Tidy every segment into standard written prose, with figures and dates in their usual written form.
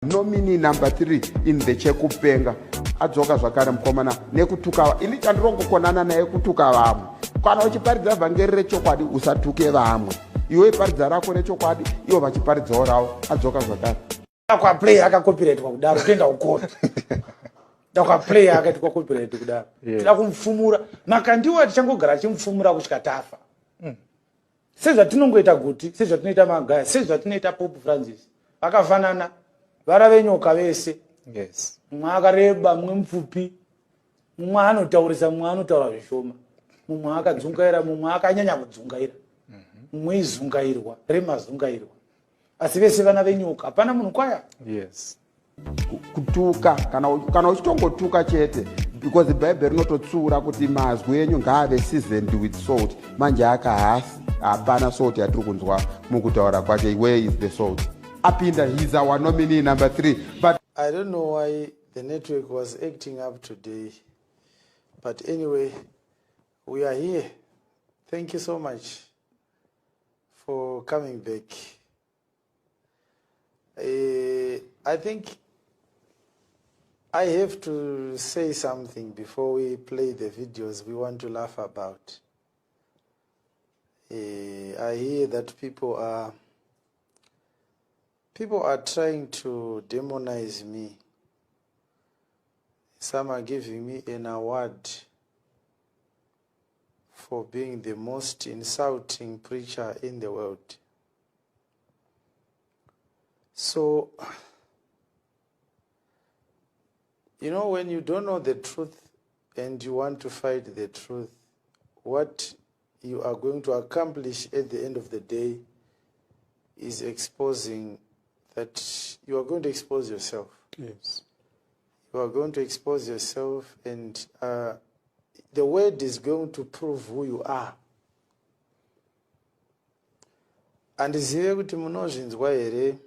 Nominee number 3 in the CHEKUPENGA adzoka zvakare mukomana nekutuka ini chandirongokonana naye kutuka vamwe kana uchiparidza vhangeri rechokwadi usatuke vamwe iwe paridza rako nechokwadi ivo vachiparidzawo ravo adzoka zvakare akwaplay akacopyright kudaro tenda ukona akwaplay akaitwa copyright kudaro tida kumfumura makandiwa tichangogara chimfumura kusvika tafa sezvatinongoita guti sezvatinoita magaya sezvatinoita Pope Francis vakafanana vara venyoka vese. Yes. Mumwe akareba mumwe mupfupi mumwe anotaurisa mumwe anotaura zvishoma mumwe akadzungaira mumwe akanyanya kudzungaira mumwe izungairwa remazungairwa asi vese vana venyoka hapana munhu kwaya. Yes. Kutuka kana uchitongotuka chete because ibhaibheri rinototsiura kuti mazwi enyu ngaave seasoned with salt manje akahasi hapana salt yatiri kunzwa mukutaura kwake. Where is the salt? Apinda, he's our nominee number 3. But I don't know why the network was acting up today. But anyway, we are here. Thank you so much for coming back. I think I have to say something before we play the videos we want to laugh about. I hear that people are trying to demonize me. Some are giving me an award for being the most insulting preacher in the world. So, you know, when you don't know the truth and you want to fight the truth, what you are going to accomplish at the end of the day is exposing that you are going to expose yourself. Yes. You are going to expose yourself, and the word is going to prove who you are. Andizive kuti munozvinzwa here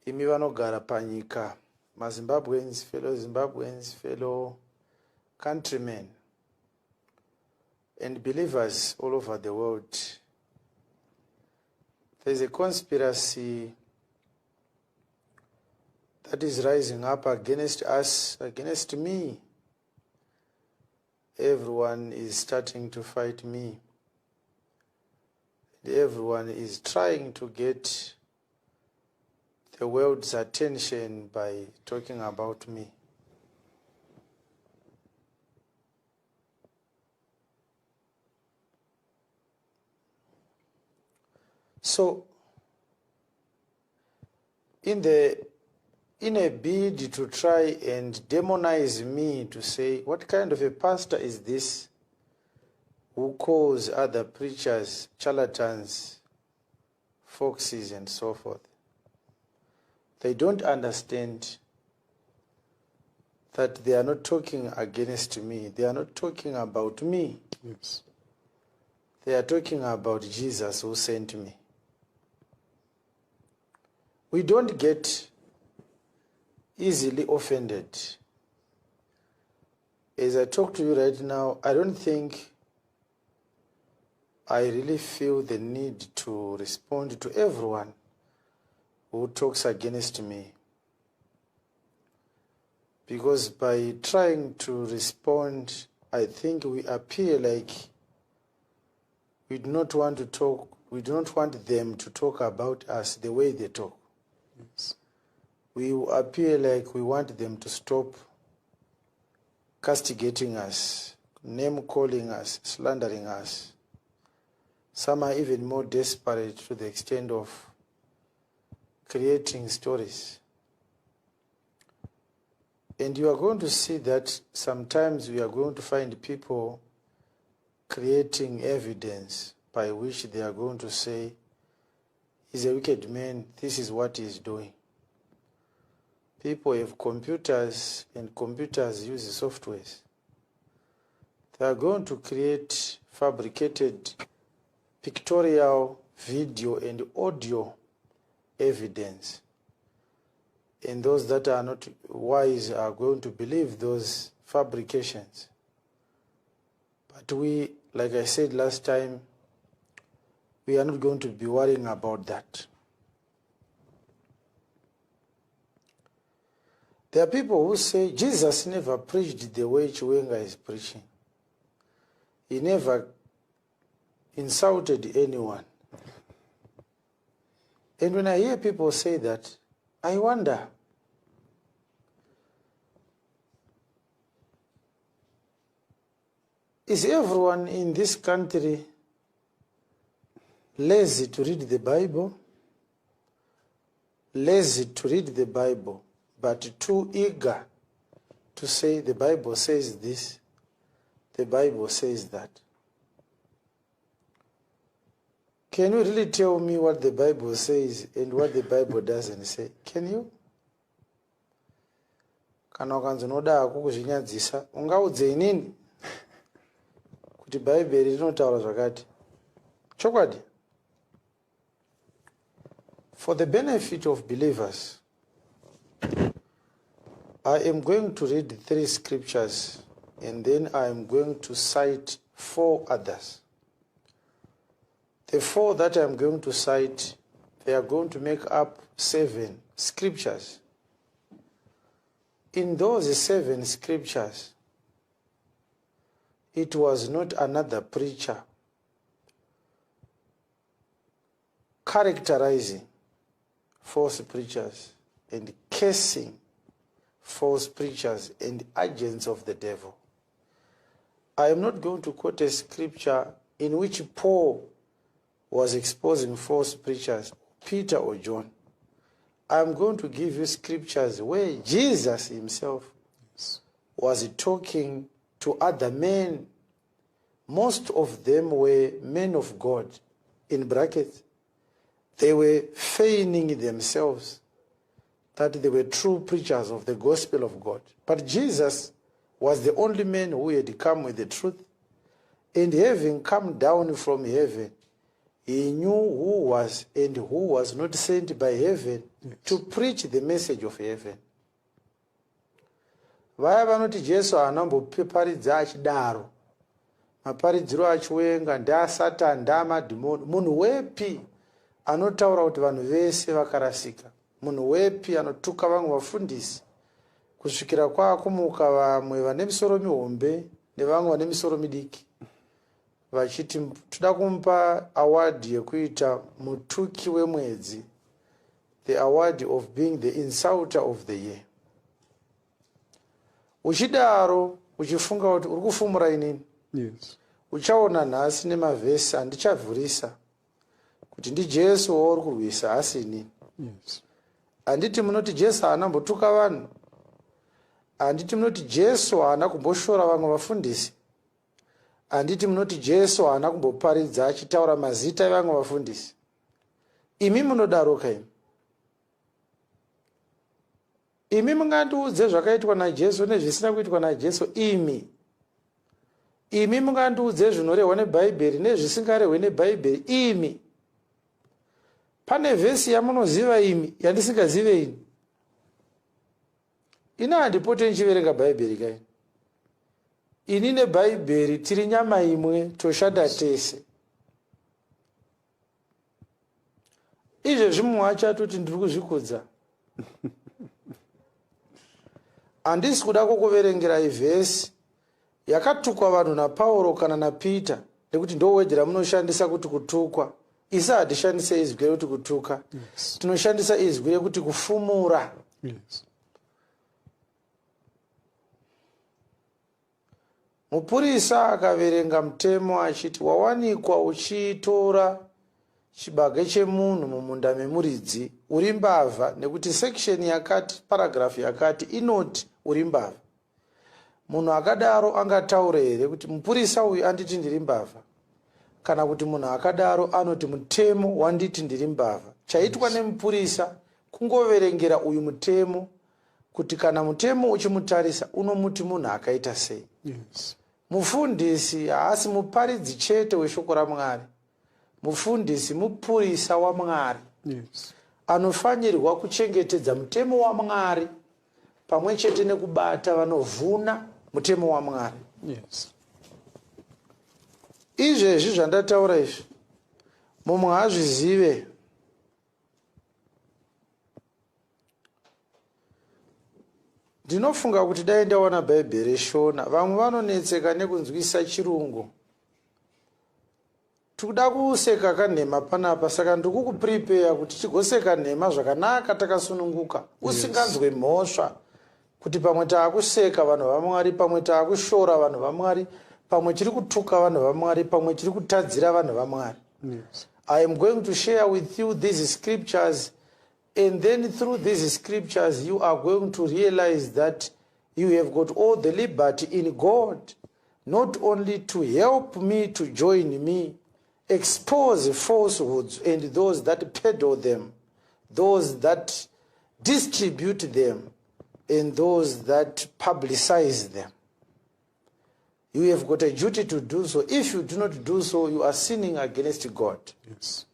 imi vanogara panyika, maZimbabweans, fellow Zimbabweans, fellow countrymen, and believers all over the world. There is a conspiracy that is rising up against us, against me. Everyone is starting to fight me. Everyone is trying to get the world's attention by talking about me. So, in a bid to try and demonize me, to say, what kind of a pastor is this who calls other preachers charlatans, foxes, and so forth? They don't understand that they are not talking against me. They are not talking about me. Yes. They are talking about Jesus who sent me. We don't get easily offended. As I talk to you right now, I don't think I really feel the need to respond to everyone who talks against me. Because by trying to respond, I think we appear like we do not want to talk, we do not want them to talk about us the way they talk. Yes. We appear like we want them to stop castigating us, name-calling us, slandering us. Some are even more desperate to the extent of creating stories. And you are going to see that sometimes we are going to find people creating evidence by which they are going to say, he's a wicked man, this is what he's doing. People have computers, and computers use softwares. They are going to create fabricated pictorial, video, and audio evidence. And those that are not wise are going to believe those fabrications. But we, like I said last time, we are not going to be worrying about that. There are people who say Jesus never preached the way Chiwenga is preaching. He never insulted anyone. And when I hear people say that, I wonder, is everyone in this country lazy to read the Bible? Lazy to read the Bible, but too eager to say the Bible says this, the Bible says that. Can you really tell me what the Bible says and what the Bible doesn't say? Can you? Kana ukanzonoda hako kuzvinyadzisa ungaudze inini kuti Bhaibheri rinotaura zvakati. Chokwadi. For the benefit of believers, I am going to read 3 scriptures and then I am going to cite 4 others. The 4 that I am going to cite, they are going to make up 7 scriptures. In those 7 scriptures, it was not another preacher characterizing false preachers and cursing false preachers and agents of the devil. I am not going to quote a scripture in which Paul was exposing false preachers, Peter or John. I am going to give you scriptures where Jesus himself was talking to other men. Most of them were men of God, in brackets. They were feigning themselves that they were true preachers of the gospel of God. But Jesus was the only man who had come with the truth. And having come down from heaven, he knew who was and who was not sent by heaven to preach the message of heaven. Vaya vanoti Jesu anamboparidza achidaro, maparidziro aChiwenga ndeaSatani ndeamadhimoni. Munhu wepi anotaura kuti vanhu vese vakarasika? Munhu wepi anotuka vamwe vafundisi kusvikira kwaakumuka vamwe vane misoro mihombe nevamwe vane misoro midiki, vachiti toda kumupa award yekuita mutuki wemwedzi, the award of being the insulter of the year. Uchidaro uchifunga kuti uri kufumura inini, Yes. uchaona nhasi nemavhesi handichavhurisa kuti ndiJesu wauri kurwisa asi inini. Yes. Handiti munoti Jesu haana kumbotuka vanhu? Handiti munoti Jesu haana kumboshora vamwe vafundisi? Handiti munoti Jesu haana kumboparidza achitaura mazita evamwe vafundisi? Imi munodaroka imi? Imi mungandiudze zvakaitwa naJesu nezvisina kuitwa naJesu? Imi mungandiudze zvinorehwa neBhaibheri nezvisingarehwe neBhaibheri? Imi pane vhesi yamunoziva imi yandisingazive ini? Ina handipote ndichiverenga Bhaibheri kai. Ini neBhaibheri tiri nyama imwe, toshanda tese. Izvezvi mumwe achatoti ndiri kuzvikudza. Handisi kuda kukuverengera ivhesi yakatukwa vanhu naPauro kana naPeter nekuti ndowedhera munoshandisa kuti kutukwa. Isa hatishandise izwi rekuti kutuka. Yes. Tinoshandisa izwi rekuti kufumura. Yes. Mupurisa akaverenga mutemo achiti wawanikwa uchitora chibage chemunhu mumunda memuridzi uri mbavha, nekuti section yakati, paragraph yakati inoti uri mbavha. Munhu akadaro angataura here kuti mupurisa uyu anditi ndiri mbavha? Kana kuti munhu akadaro anoti mutemo wanditi ndiri mbavha? Chaitwa nemupurisa kungoverengera uyu mutemo kuti kana mutemo uchimutarisa unomuti munhu akaita sei. Yes. Mufundisi haasi muparidzi chete weshoko raMwari. Mufundisi mupurisa waMwari. Yes. Anofanirwa kuchengetedza mutemo waMwari pamwe chete nekubata vanovhuna mutemo waMwari. Yes. Izvezvi zvandataura izvi mumwe hazvizive. ndinofunga kuti dai ndawana bhaibheri shona vamwe vanonetseka nekunzwisa chirungu tikuda kuseka kanhema panapa saka ndikukuprepare kuti tigoseka nhema zvakanaka takasununguka usinganzwe mhosva kuti pamwe taakuseka vanhu vaMwari pamwe taakushora vanhu vaMwari pamwe tiri kutuka vanhu vaMwari pamwe tiri kutadzira vanhu vaMwari. I am going to share with you these scriptures, and then through these scriptures you are going to realize that you have got all the liberty in God, not only to help me to join me, expose falsehoods and those that peddle them, those that distribute them, and those that publicize them. You have got a duty to do so. If you do not do so, you are sinning against God. Yes.